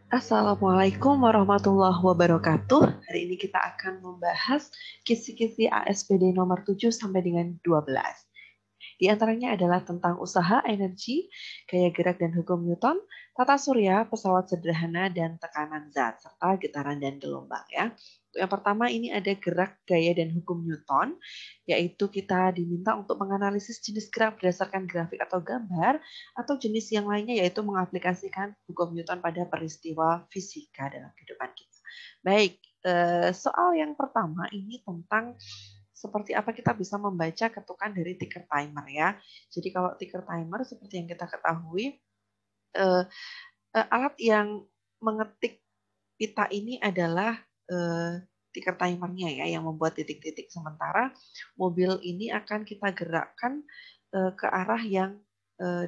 Assalamualaikum warahmatullahi wabarakatuh. Hari ini kita akan membahas kisi-kisi ASPD nomor 7 sampai dengan 12. Di antaranya adalah tentang usaha, energi, gaya gerak dan hukum Newton, tata surya, pesawat sederhana, dan tekanan zat, serta getaran dan gelombang. Ya. Yang pertama ini ada gerak, gaya, dan hukum Newton, yaitu kita diminta untuk menganalisis jenis gerak berdasarkan grafik atau gambar, atau jenis yang lainnya yaitu mengaplikasikan hukum Newton pada peristiwa fisika dalam kehidupan kita. Baik, soal yang pertama ini tentang seperti apa kita bisa membaca ketukan dari ticker timer ya. Jadi kalau ticker timer seperti yang kita ketahui, alat yang mengetik pita ini adalah ticker timernya ya, yang membuat titik-titik. Sementara mobil ini akan kita gerakkan ke arah yang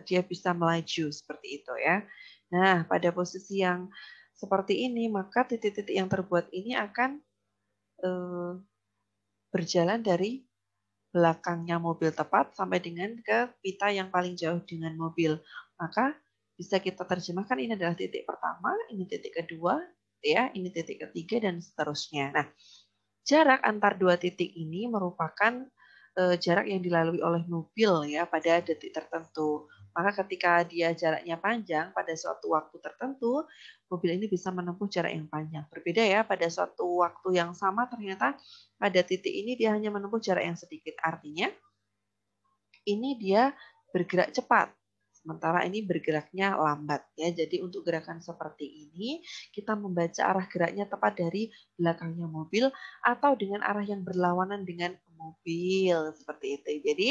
dia bisa melaju seperti itu ya. Nah, pada posisi yang seperti ini, maka titik-titik yang terbuat ini akan berjalan dari belakangnya mobil tepat sampai dengan ke pita yang paling jauh dengan mobil. Maka bisa kita terjemahkan ini adalah titik pertama, ini titik kedua, ya, ini titik ketiga dan seterusnya. Nah, jarak antar dua titik ini merupakan jarak yang dilalui oleh mobil ya pada detik tertentu. Maka ketika dia jaraknya panjang pada suatu waktu tertentu, mobil ini bisa menempuh jarak yang panjang. Berbeda ya, pada suatu waktu yang sama ternyata pada titik ini dia hanya menempuh jarak yang sedikit. Artinya ini dia bergerak cepat. Sementara ini bergeraknya lambat ya. Jadi untuk gerakan seperti ini kita membaca arah geraknya tepat dari belakangnya mobil atau dengan arah yang berlawanan dengan mobil seperti itu. Jadi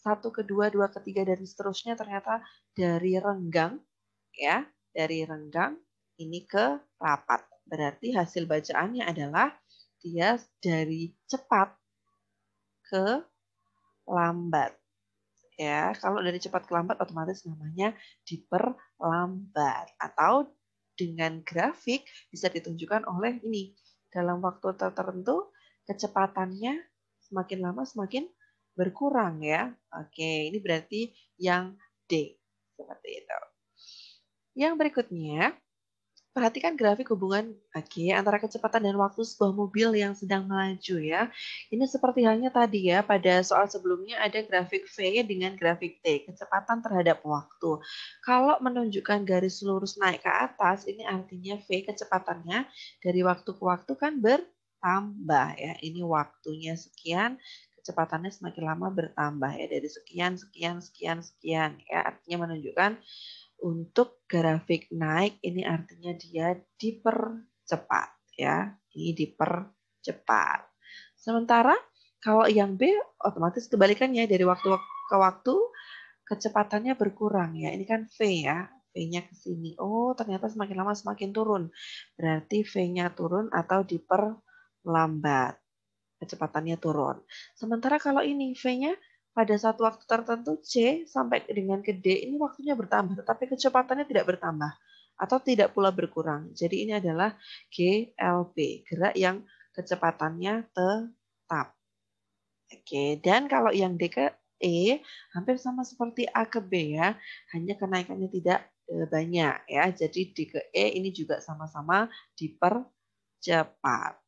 1, kedua, 2, ketiga dan seterusnya ternyata dari renggang ya, dari renggang ini ke rapat. Berarti hasil bacaannya adalah dia dari cepat ke lambat. Ya, kalau dari cepat ke lambat otomatis namanya diperlambat atau dengan grafik bisa ditunjukkan oleh ini. Dalam waktu tertentu kecepatannya semakin lama semakin berkurang ya. Oke, ini berarti yang D. Seperti itu. Yang berikutnya, perhatikan grafik hubungan antara kecepatan dan waktu sebuah mobil yang sedang melaju ya. Ini seperti halnya tadi ya, pada soal sebelumnya ada grafik V dengan grafik T, kecepatan terhadap waktu. Kalau menunjukkan garis lurus naik ke atas, ini artinya V kecepatannya dari waktu ke waktu kan bertambah ya. Ini waktunya sekian, kecepatannya semakin lama bertambah ya, dari sekian, sekian, sekian, sekian ya. Artinya menunjukkan untuk grafik naik ini artinya dia dipercepat ya. Ini dipercepat. Sementara kalau yang B otomatis kebalikannya, dari waktu ke waktu kecepatannya berkurang ya. Ini kan V ya. V-nya ke sini. Oh, ternyata semakin lama semakin turun. Berarti V-nya turun atau diperlambat. Kecepatannya turun. Sementara kalau ini V-nya pada satu waktu tertentu C sampai dengan ke D ini waktunya bertambah, tetapi kecepatannya tidak bertambah atau tidak pula berkurang. Jadi ini adalah GLB, gerak yang kecepatannya tetap. Oke, dan kalau yang D ke E hampir sama seperti A ke B ya, hanya kenaikannya tidak banyak ya. Jadi D ke E ini juga sama-sama dipercepat.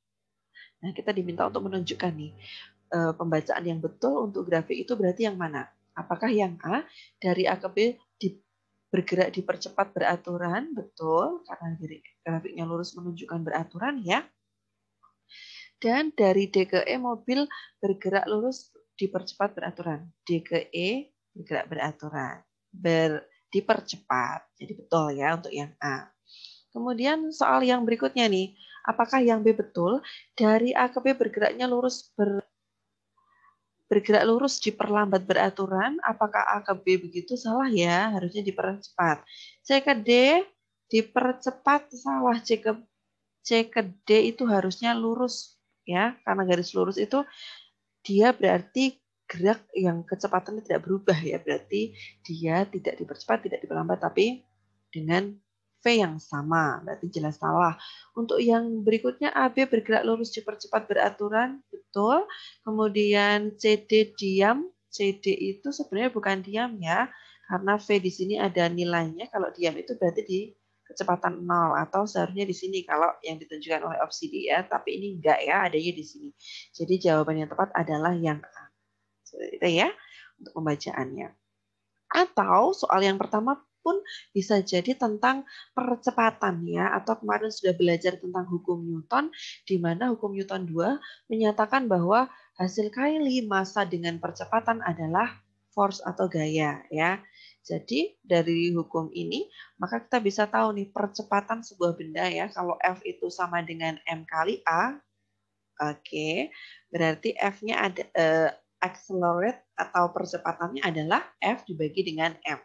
Nah, kita diminta untuk menunjukkan nih pembacaan yang betul untuk grafik itu berarti yang mana? Apakah yang A dari A ke B bergerak dipercepat beraturan? Betul, karena grafiknya lurus menunjukkan beraturan ya. Dan dari D ke E mobil bergerak lurus dipercepat beraturan. D ke E bergerak beraturan. Dipercepat. Jadi betul ya untuk yang A. Kemudian soal yang berikutnya nih, apakah yang B betul? Dari A ke B bergeraknya bergerak lurus diperlambat beraturan, apakah A ke B begitu? Salah ya, harusnya dipercepat. C ke D dipercepat, salah. C ke D itu harusnya lurus ya, karena garis lurus itu dia berarti gerak yang kecepatannya tidak berubah ya, berarti dia tidak dipercepat, tidak diperlambat, tapi dengan V yang sama, berarti jelas salah. Untuk yang berikutnya AB bergerak lurus dipercepat beraturan, betul. Kemudian CD diam, CD itu sebenarnya bukan diam ya, karena V di sini ada nilainya, kalau diam itu berarti kecepatan 0 atau seharusnya di sini kalau yang ditunjukkan oleh opsi D ya, tapi ini enggak ya, adanya di sini. Jadi jawaban yang tepat adalah yang A. Seperti itu ya untuk pembacaannya. Atau soal yang pertama pun bisa jadi tentang percepatan ya, atau kemarin sudah belajar tentang hukum Newton, di mana hukum Newton 2 menyatakan bahwa hasil kali massa dengan percepatan adalah force atau gaya ya. Jadi dari hukum ini maka kita bisa tahu nih percepatan sebuah benda ya, kalau F itu sama dengan M kali A, oke, berarti F-nya ada accelerate atau percepatannya adalah F dibagi dengan M.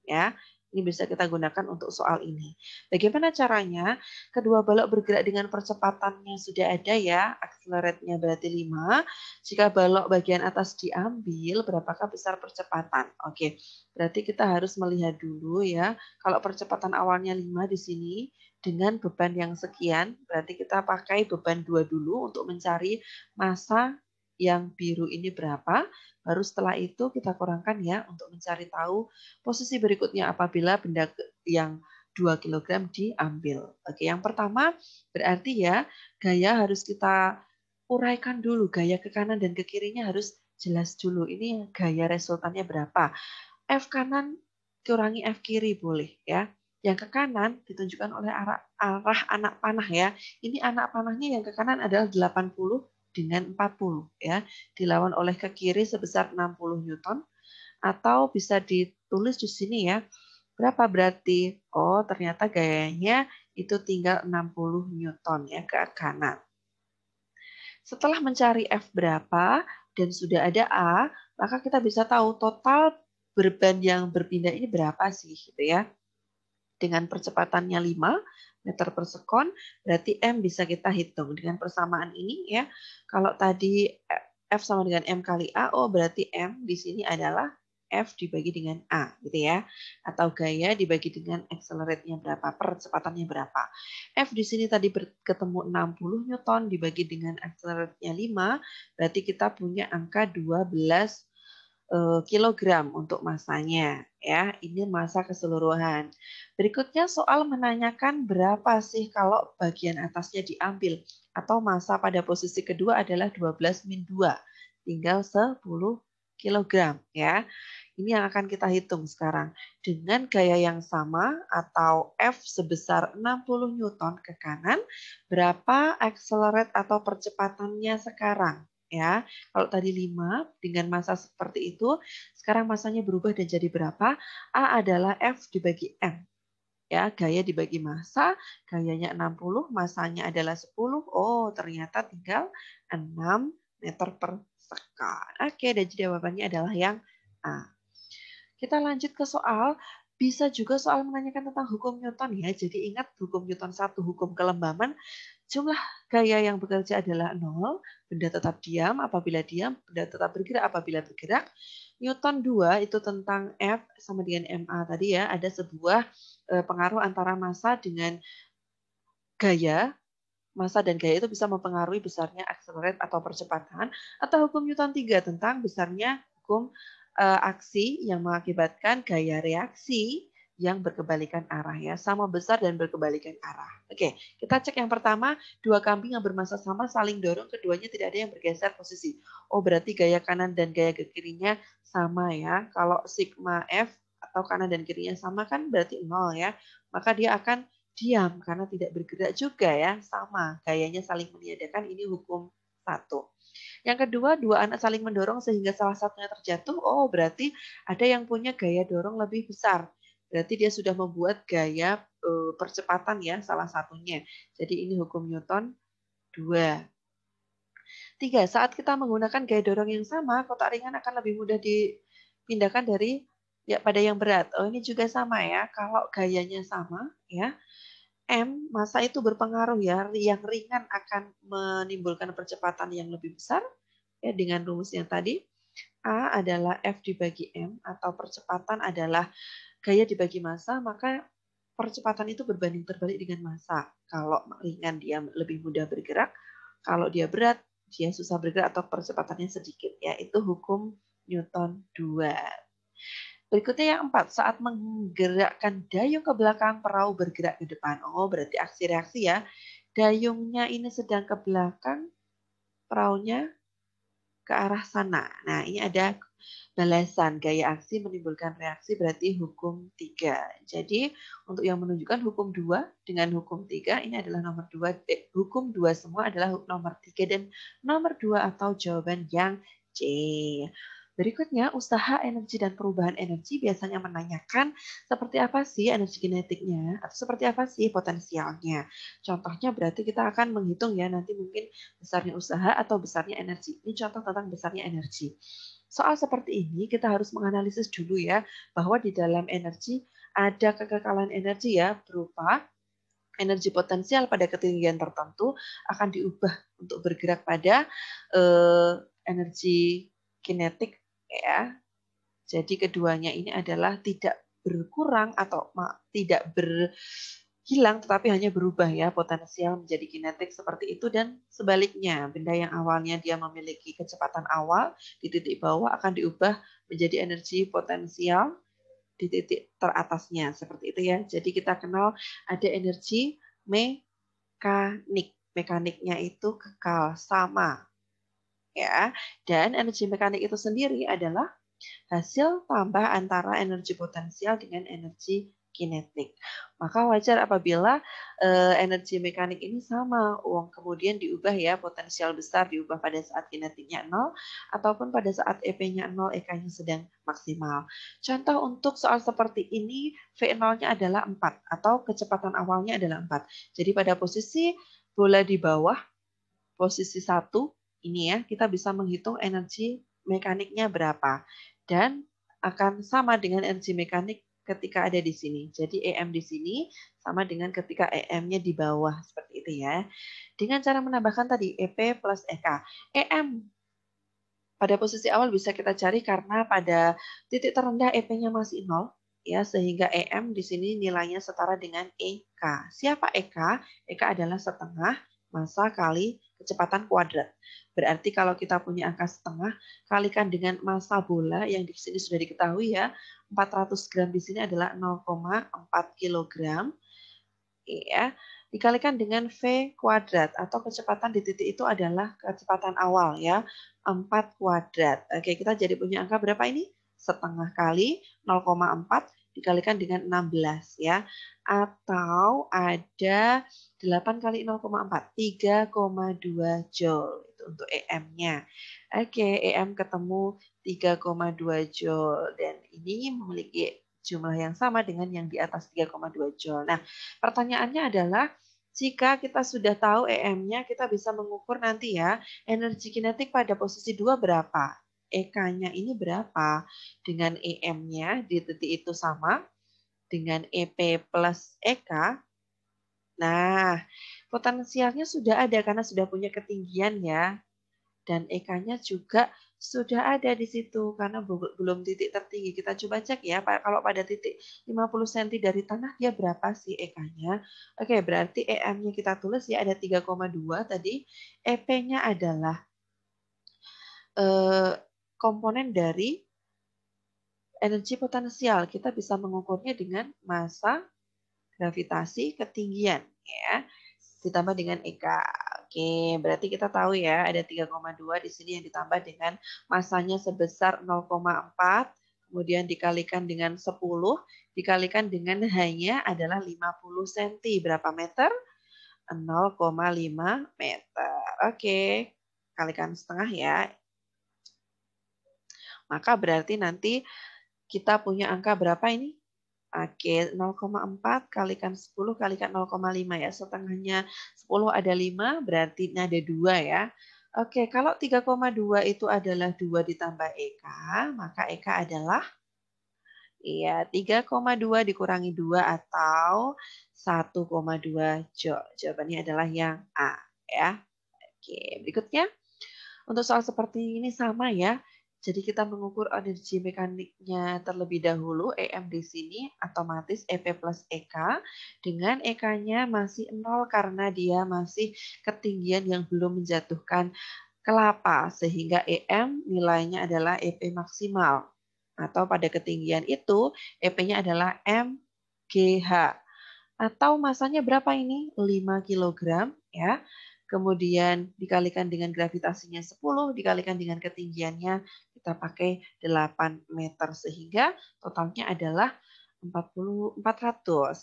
Ya, ini bisa kita gunakan untuk soal ini. Bagaimana caranya? Kedua balok bergerak dengan percepatannya sudah ada ya, accelerate-nya berarti 5. Jika balok bagian atas diambil, berapakah besar percepatan? Oke, berarti kita harus melihat dulu ya, kalau percepatan awalnya 5 di sini, dengan beban yang sekian, berarti kita pakai beban 2 dulu untuk mencari massa yang biru ini berapa, baru setelah itu kita kurangkan ya untuk mencari tahu posisi berikutnya apabila benda yang 2 kg diambil. Oke, yang pertama berarti ya gaya harus kita uraikan dulu, gaya ke kanan dan ke kirinya harus jelas dulu. Ini gaya resultannya berapa. F kanan kurangi F kiri boleh ya. Yang ke kanan ditunjukkan oleh arah anak panah ya. Ini anak panahnya yang ke kanan adalah 80 dengan 40 ya. Dilawan oleh ke kiri sebesar 60 Newton. Atau bisa ditulis di sini ya. Berapa berarti? Oh, ternyata gayanya itu tinggal 60 Newton ya ke kanan. Setelah mencari F berapa dan sudah ada A, maka kita bisa tahu total beban yang berpindah ini berapa sih gitu ya. Dengan percepatannya 5 meter per sekon, berarti M bisa kita hitung. Dengan persamaan ini ya, kalau tadi F sama dengan M kali A, oh berarti M di sini adalah F dibagi dengan A gitu ya. Atau gaya dibagi dengan accelerate-nya berapa, percepatannya berapa. F di sini tadi ketemu 60 Newton dibagi dengan accelerate-nya 5, berarti kita punya angka 12 kilogram untuk massanya ya. Ini massa keseluruhan. Berikutnya soal menanyakan berapa sih kalau bagian atasnya diambil atau massa pada posisi kedua adalah 12 min 2 tinggal 10 kilogram ya. Ini yang akan kita hitung sekarang. Dengan gaya yang sama atau F sebesar 60 Newton ke kanan, berapa accelerate atau percepatannya sekarang? Ya, kalau tadi 5 dengan massa seperti itu, sekarang massanya berubah dan jadi berapa? A adalah F dibagi M. Ya, gaya dibagi massa, gayanya 60, massanya adalah 10. Oh, ternyata tinggal 6 meter per sekon. Oke, dan jawabannya adalah yang A. Kita lanjut ke soal, bisa juga soal menanyakan tentang hukum Newton ya. Jadi ingat hukum Newton 1, hukum kelembaman, jumlah gaya yang bekerja adalah 0, benda tetap diam apabila diam, benda tetap bergerak apabila bergerak. Newton 2 itu tentang F sama dengan MA tadi ya, ada sebuah pengaruh antara massa dengan gaya. Massa dan gaya itu bisa mempengaruhi besarnya accelerate atau percepatan, atau hukum Newton 3 tentang besarnya hukum aksi yang mengakibatkan gaya reaksi yang berkebalikan arah ya, sama besar dan berkebalikan arah. Oke, kita cek yang pertama, dua kambing yang bermassa sama saling dorong, keduanya tidak ada yang bergeser posisi. Oh, berarti gaya kanan dan gaya ke kirinya sama ya. Kalau sigma F atau kanan dan kirinya sama kan berarti 0 ya. Maka dia akan diam karena tidak bergerak juga ya, sama gayanya saling meniadakan, ini hukum 1. Yang kedua, dua anak saling mendorong sehingga salah satunya terjatuh. Oh, berarti ada yang punya gaya dorong lebih besar. Berarti dia sudah membuat gaya percepatan ya salah satunya. Jadi ini hukum Newton 2. 3. Saat kita menggunakan gaya dorong yang sama, kotak ringan akan lebih mudah dipindahkan dari ya pada yang berat. Oh, ini juga sama ya. Kalau gayanya sama ya, M, massa itu berpengaruh ya, yang ringan akan menimbulkan percepatan yang lebih besar, ya dengan rumus yang tadi. A adalah F dibagi M, atau percepatan adalah gaya dibagi massa, maka percepatan itu berbanding terbalik dengan massa. Kalau ringan dia lebih mudah bergerak, kalau dia berat dia susah bergerak atau percepatannya sedikit. Ya, itu hukum Newton 2. Berikutnya yang 4, saat menggerakkan dayung ke belakang, perahu bergerak ke depan. Oh, berarti aksi reaksi ya. Dayungnya ini sedang ke belakang, perahunya ke arah sana. Nah, ini ada balasan. Gaya aksi menimbulkan reaksi berarti hukum 3. Jadi, untuk yang menunjukkan hukum 2 dengan hukum 3, ini adalah nomor 2. Hukum 2 semua adalah nomor 3 dan nomor 2 atau jawaban yang C. Berikutnya, usaha energi dan perubahan energi biasanya menanyakan seperti apa sih energi kinetiknya atau seperti apa sih potensialnya. Contohnya berarti kita akan menghitung ya nanti mungkin besarnya usaha atau besarnya energi. Ini contoh tentang besarnya energi. Soal seperti ini kita harus menganalisis dulu ya bahwa di dalam energi ada kekekalan energi ya berupa energi potensial pada ketinggian tertentu akan diubah untuk bergerak pada energi kinetik ya. Jadi keduanya ini adalah tidak berkurang atau tidak berhilang tetapi hanya berubah ya potensial menjadi kinetik seperti itu dan sebaliknya benda yang awalnya dia memiliki kecepatan awal di titik bawah akan diubah menjadi energi potensial di titik teratasnya seperti itu ya. Jadi kita kenal ada energi mekanik. Mekaniknya itu kekal sama ya. Dan energi mekanik itu sendiri adalah hasil tambah antara energi potensial dengan energi kinetik. Maka wajar apabila energi mekanik ini sama, kemudian diubah ya, potensial besar diubah pada saat kinetiknya 0, ataupun pada saat EP-nya 0, EK-nya sedang maksimal. Contoh untuk soal seperti ini, V0-nya adalah 4, atau kecepatan awalnya adalah 4. Jadi pada posisi bola di bawah, posisi 1, ini ya, kita bisa menghitung energi mekaniknya berapa. Dan akan sama dengan energi mekanik ketika ada di sini. Jadi EM di sini sama dengan ketika EM-nya di bawah. Seperti itu ya. Dengan cara menambahkan tadi EP plus EK. EM pada posisi awal bisa kita cari karena pada titik terendah EP-nya masih 0. Ya, sehingga EM di sini nilainya setara dengan EK. Siapa EK? EK adalah setengah massa kali kecepatan kuadrat. Berarti kalau kita punya angka setengah, kalikan dengan massa bola yang di sini sudah diketahui ya, 400 gram di sini adalah 0,4 kilogram. Ya, dikalikan dengan V kuadrat atau kecepatan di titik itu adalah kecepatan awal ya, 4 kuadrat. Oke, kita jadi punya angka berapa ini? Setengah kali 0,4 dikalikan dengan 16 ya. Atau ada 8 kali 0,4, 3,2 joule itu untuk EM-nya. Oke, EM ketemu 3,2 joule dan ini memiliki jumlah yang sama dengan yang di atas 3,2 joule. Nah, pertanyaannya adalah jika kita sudah tahu EM-nya, kita bisa mengukur nanti ya energi kinetik pada posisi 2 berapa. EK-nya ini berapa dengan EM-nya di titik itu sama dengan EP plus EK. Nah, potensialnya sudah ada karena sudah punya ketinggian ya. Dan EK-nya juga sudah ada di situ karena belum titik tertinggi. Kita coba cek ya, kalau pada titik 50 cm dari tanah dia berapa sih EK-nya? Oke, berarti EM-nya kita tulis ya ada 3,2 tadi. EP-nya adalah komponen dari energi potensial. Kita bisa mengukurnya dengan massa, gravitasi, ketinggian ya. Ditambah dengan EK. Oke, berarti kita tahu ya ada 3,2 di sini yang ditambah dengan masanya sebesar 0,4, kemudian dikalikan dengan 10, dikalikan dengan hanya adalah 50 cm. Berapa meter? 0,5 meter. Oke, kalikan setengah ya. Maka berarti nanti kita punya angka berapa ini? Oke, 0,4 kalikan 10 kalikan 0,5 ya. Setengahnya 10 ada 5, berarti ini ada 2 ya. Oke, kalau 3,2 itu adalah 2 ditambah EK, maka EK adalah 3,2 dikurangi 2 atau 1,2 joule. Jawabannya adalah yang A ya. Oke, berikutnya untuk soal seperti ini sama ya. Jadi kita mengukur energi mekaniknya terlebih dahulu, EM di sini otomatis EP plus EK, dengan EK-nya masih 0 karena dia masih ketinggian yang belum menjatuhkan kelapa, sehingga EM nilainya adalah EP maksimal. Atau pada ketinggian itu, EP-nya adalah mgh. Atau masanya berapa ini? 5 kg ya. Kemudian dikalikan dengan gravitasinya 10, dikalikan dengan ketinggiannya, kita pakai 8 meter. Sehingga totalnya adalah 400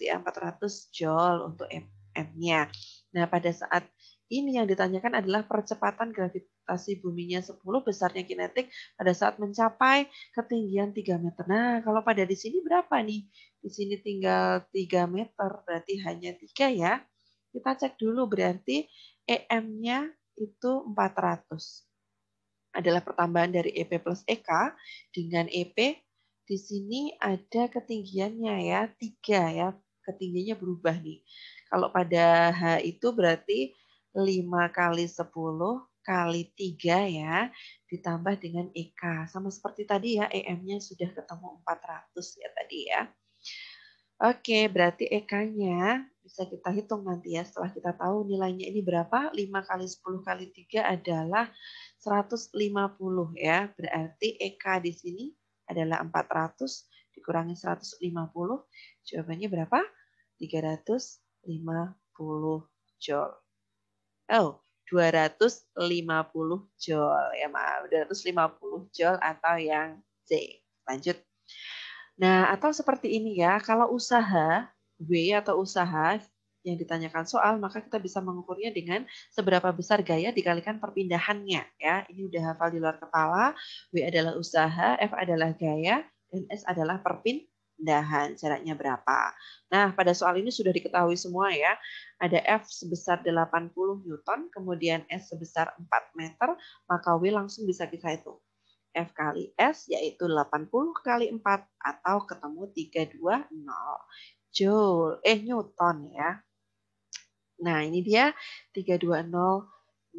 ya, 400 joule untuk M-nya. Nah, pada saat ini yang ditanyakan adalah percepatan gravitasi buminya 10, besarnya kinetik pada saat mencapai ketinggian 3 meter. Nah, kalau pada di sini berapa nih? Di sini tinggal 3 meter, berarti hanya 3 ya. Kita cek dulu, berarti EM-nya itu 400. Adalah pertambahan dari EP plus EK dengan EP. Di sini ada ketinggiannya ya, 3 ya. Ketinggiannya berubah nih. Kalau pada H itu berarti 5 kali 10 kali 3 ya, ditambah dengan EK. Sama seperti tadi ya, EM-nya sudah ketemu 400 ya tadi ya. Oke, berarti EK-nya bisa kita hitung nanti ya setelah kita tahu nilainya ini berapa. 5 kali 10 kali 3 adalah 150 ya. Berarti EK di sini adalah 400 dikurangi 150. Jawabannya berapa? 350 joule. Oh, 250 joule ya maaf. 250 joule atau yang C. Lanjut. Nah, atau seperti ini ya, kalau usaha W atau usaha yang ditanyakan soal, maka kita bisa mengukurnya dengan seberapa besar gaya dikalikan perpindahannya. Ya, ini udah hafal di luar kepala. W adalah usaha, F adalah gaya, dan S adalah perpindahan. Jaraknya berapa? Nah, pada soal ini sudah diketahui semua ya. Ada F sebesar 80 Newton, kemudian S sebesar 4 meter, maka W langsung bisa kita hitung. F kali S yaitu 80 kali 4 atau ketemu 320 Joule, Newton ya. Nah, ini dia 320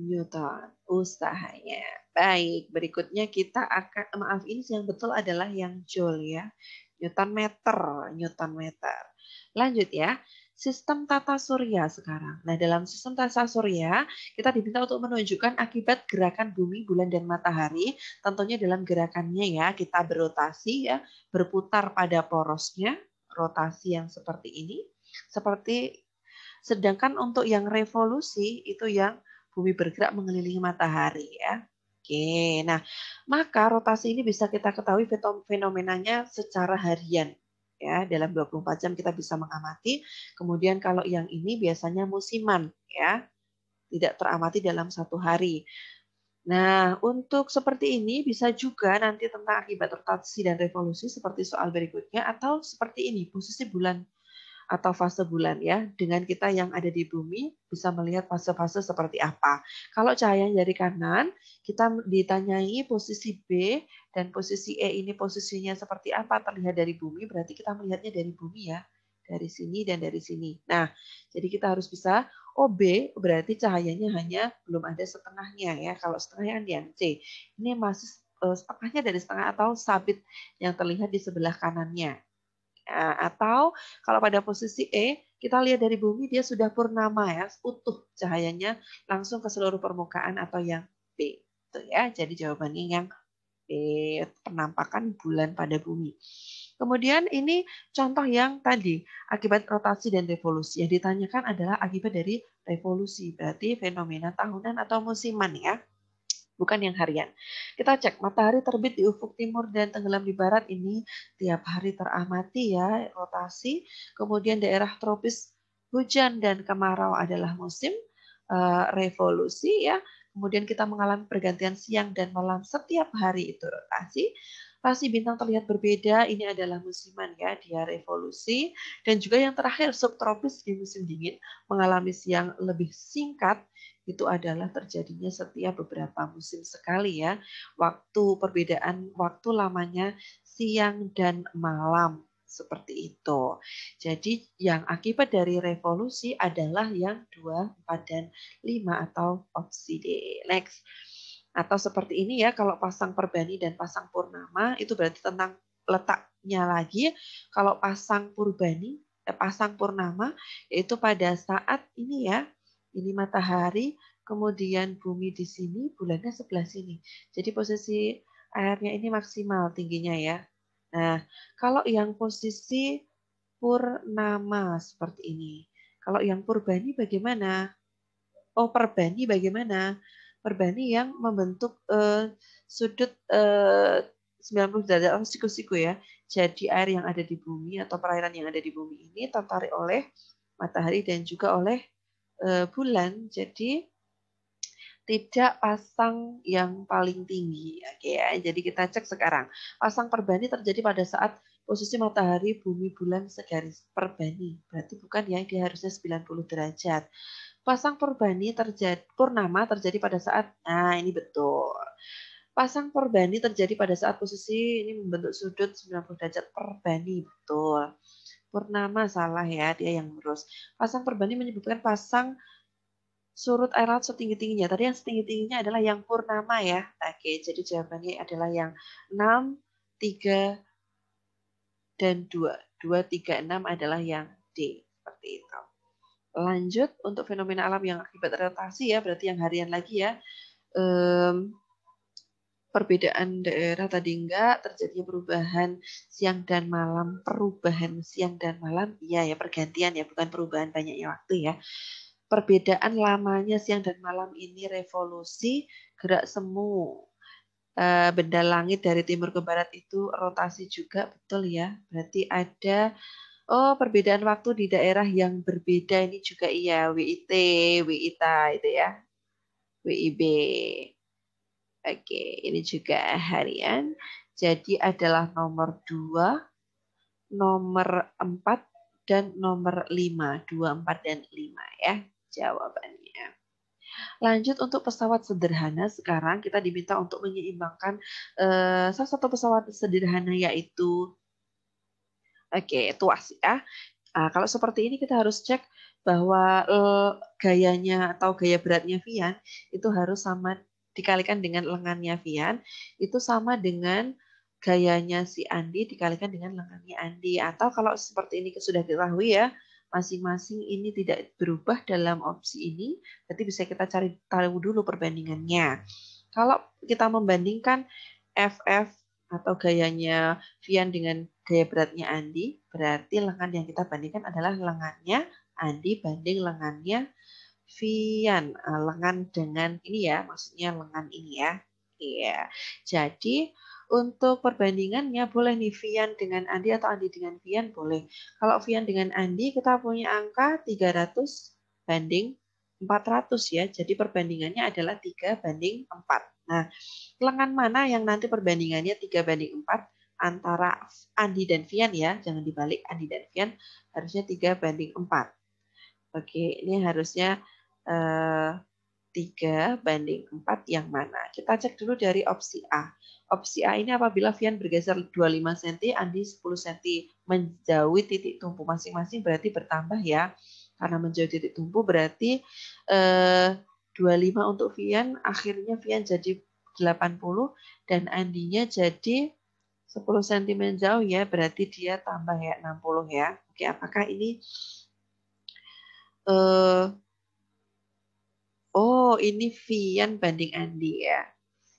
Newton usahanya. Baik, berikutnya kita akan, maaf ini yang betul adalah yang Joule ya. Newton meter, Newton meter. Lanjut ya. Sistem tata surya sekarang. Nah, dalam sistem tata surya, kita diminta untuk menunjukkan akibat gerakan bumi, bulan, dan matahari. Tentunya dalam gerakannya ya, kita berotasi ya, berputar pada porosnya, rotasi yang seperti ini. Sedangkan untuk yang revolusi, itu yang bumi bergerak mengelilingi matahari ya. Oke, nah maka rotasi ini bisa kita ketahui fenomenanya secara harian. Ya, dalam 24 jam kita bisa mengamati. Kemudian kalau yang ini biasanya musiman ya, tidak teramati dalam satu hari. Nah, untuk seperti ini bisa juga nanti tentang akibat rotasi dan revolusi seperti soal berikutnya, atau seperti ini, posisi bulan atau fase bulan ya. Dengan kita yang ada di bumi bisa melihat fase-fase seperti apa. Kalau cahaya dari kanan, kita ditanyai posisi B dan posisi E ini posisinya seperti apa terlihat dari bumi, berarti kita melihatnya dari bumi ya. Dari sini dan dari sini. Nah, jadi kita harus bisa, oh B berarti cahayanya hanya belum ada setengahnya ya. Kalau setengahnya kan yang C. Ini masih setengahnya dari setengah atau sabit yang terlihat di sebelah kanannya. Nah, atau kalau pada posisi E, kita lihat dari bumi dia sudah purnama ya, utuh cahayanya langsung ke seluruh permukaan atau yang B. Itu ya, jadi jawabannya yang B, penampakan bulan pada bumi. Kemudian ini contoh yang tadi, akibat rotasi dan revolusi. Yang ditanyakan adalah akibat dari revolusi, berarti fenomena tahunan atau musiman ya. Bukan yang harian. Kita cek matahari terbit di ufuk timur dan tenggelam di barat ini tiap hari teramati ya rotasi. Kemudian daerah tropis hujan dan kemarau adalah musim revolusi ya. Kemudian kita mengalami pergantian siang dan malam setiap hari itu rotasi. Rasi bintang terlihat berbeda, ini adalah musiman ya, dia revolusi. Dan juga yang terakhir subtropis di musim dingin mengalami siang lebih singkat, itu adalah terjadinya setiap beberapa musim sekali ya. Perbedaan waktu lamanya siang dan malam seperti itu. Jadi yang akibat dari revolusi adalah yang 2, 4, dan 5 atau opsi D. Next. Atau seperti ini ya, kalau pasang perbani dan pasang purnama itu berarti tentang letaknya lagi. Kalau pasang pasang purnama yaitu pada saat ini ya, ini matahari, kemudian bumi di sini, bulannya sebelah sini. Jadi posisi airnya ini maksimal tingginya ya. Nah, kalau yang posisi purnama seperti ini. Kalau yang purbani bagaimana? Oh, perbani bagaimana? Perbani yang membentuk sudut 90 derajat atau siku-siku ya. Jadi air yang ada di bumi atau perairan yang ada di bumi ini tertarik oleh matahari dan juga oleh bulan. Jadi tidak pasang yang paling tinggi. Oke ya. Jadi kita cek sekarang. Pasang perbani terjadi pada saat posisi matahari, bumi, bulan segaris perbani. Berarti bukan ya, dia harusnya 90 derajat. Pasang perbani terjadi purnama terjadi pada saat, nah ini betul. Pasang perbani terjadi pada saat posisi ini membentuk sudut 90 derajat perbani, betul. Purnama salah ya, dia yang lurus. Pasang perbani menyebutkan pasang surut air laut setinggi-tingginya. Tadi yang setinggi-tingginya adalah yang purnama ya. Oke, jadi jawabannya adalah yang 6, 3, dan 2. 2, 3, 6 adalah yang D. Seperti itu. Lanjut untuk fenomena alam yang akibat rotasi ya, berarti yang harian lagi ya. Perbedaan daerah tadi enggak, terjadinya perubahan siang dan malam. Perubahan siang dan malam, iya ya, pergantian ya, bukan perubahan banyaknya waktu ya. Perbedaan lamanya siang dan malam ini revolusi gerak semu. Benda langit dari timur ke barat itu rotasi juga, betul ya. Berarti ada perbedaan waktu di daerah yang berbeda ini juga iya, WIT, WITA itu ya, WIB. Oke, ini juga harian. Jadi adalah nomor 2, nomor 4, dan nomor 5. 2, 4, dan 5 ya jawabannya. Lanjut untuk pesawat sederhana, sekarang kita diminta untuk menyeimbangkan salah satu pesawat sederhana yaitu tuas ya. Nah, kalau seperti ini kita harus cek bahwa gayanya atau gaya beratnya Vian itu harus sama dikalikan dengan lengannya Vian, itu sama dengan gayanya si Andi dikalikan dengan lengannya Andi. Atau kalau seperti ini sudah diketahui ya, masing-masing ini tidak berubah dalam opsi ini, berarti bisa kita cari tahu dulu perbandingannya. Kalau kita membandingkan FF atau gayanya Vian dengan gaya beratnya Andi, berarti lengan yang kita bandingkan adalah lengannya Andi banding lengannya Vian. Lengan dengan ini ya, maksudnya lengan ini ya. Iya. Jadi untuk perbandingannya boleh nih Vian dengan Andi atau Andi dengan Vian boleh. Kalau Vian dengan Andi kita punya angka 300 banding 400 ya. Jadi perbandingannya adalah 3 banding 4. Nah, lengan mana yang nanti perbandingannya 3 banding 4 antara Andi dan Vian ya. Jangan dibalik, Andi dan Vian harusnya 3 banding 4. Oke, ini harusnya 3 banding 4 yang mana? Kita cek dulu dari opsi A. Opsi A ini apabila Vian bergeser 25 cm, Andi 10 cm menjauhi titik tumpu masing-masing berarti bertambah ya. Karena menjauhi titik tumpu berarti 25 untuk Vian, akhirnya Vian jadi 80 dan Andinya jadi 10 cm jauh ya, berarti dia tambah ya 60 ya. Oke, apakah ini ini Vian banding Andi ya.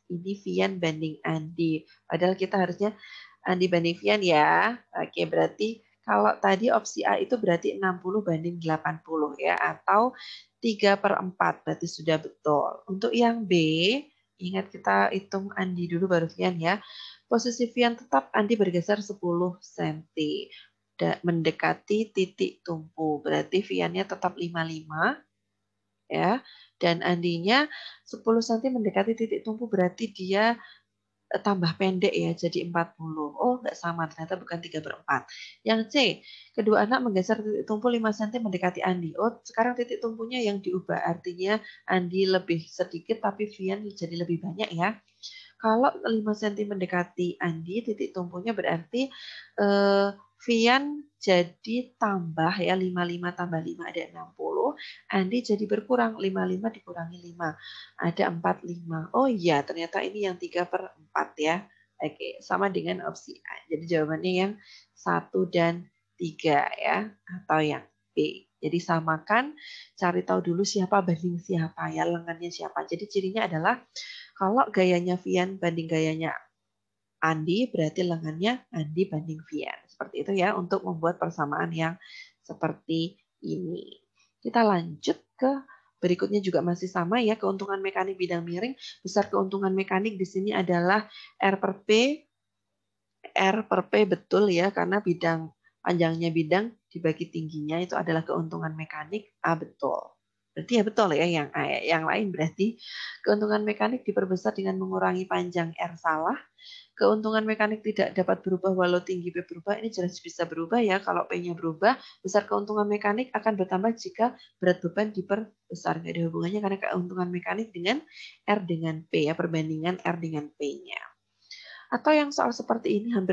Ini Vian banding Andi. Padahal kita harusnya Andi banding Vian ya. Oke, berarti kalau tadi opsi A itu berarti 60 banding 80 ya. Atau 3/4 berarti sudah betul. Untuk yang B, ingat kita hitung Andi dulu baru Vian ya. Posisi Vian tetap, Andi bergeser 10 cm. Mendekati titik tumpu. Berarti Viannya tetap 55 ya. Dan Andinya 10 cm mendekati titik tumpu berarti dia tambah pendek ya, jadi 40. Oh, nggak sama, ternyata bukan 3/4. Yang C, kedua anak menggeser titik tumpu 5 cm mendekati Andi. Oh, sekarang titik tumpunya yang diubah, artinya Andi lebih sedikit tapi Vian jadi lebih banyak ya. Kalau 5 cm mendekati Andi, titik tumpunya berarti Vian jadi tambah ya, 55 tambah 5 ada 60. Andi jadi berkurang, 55 dikurangi 5. Ada 45. Oh iya, ternyata ini yang 3/4 ya. Oke, sama dengan opsi A. Jadi jawabannya yang 1 dan 3 ya, atau yang B. Jadi samakan, cari tahu dulu siapa banding siapa ya, lengannya siapa. Jadi cirinya adalah kalau gayanya Vian banding gayanya Andi berarti lengannya Andi banding Vian. Seperti itu ya untuk membuat persamaan yang seperti ini. Kita lanjut ke berikutnya juga masih sama ya, keuntungan mekanik bidang miring. Besar keuntungan mekanik di sini adalah R per P. R per P betul ya, karena panjangnya bidang dibagi tingginya itu adalah keuntungan mekanik. A betul. Berarti ya betul ya, yang lain berarti keuntungan mekanik diperbesar dengan mengurangi panjang R salah. Keuntungan mekanik tidak dapat berubah walau tinggi P berubah. Ini jelas bisa berubah ya. Kalau P-nya berubah, besar keuntungan mekanik akan bertambah jika berat beban diperbesar. Nggak ada hubungannya karena keuntungan mekanik dengan R dengan P ya, perbandingan R dengan P-nya. Atau yang soal seperti ini hampir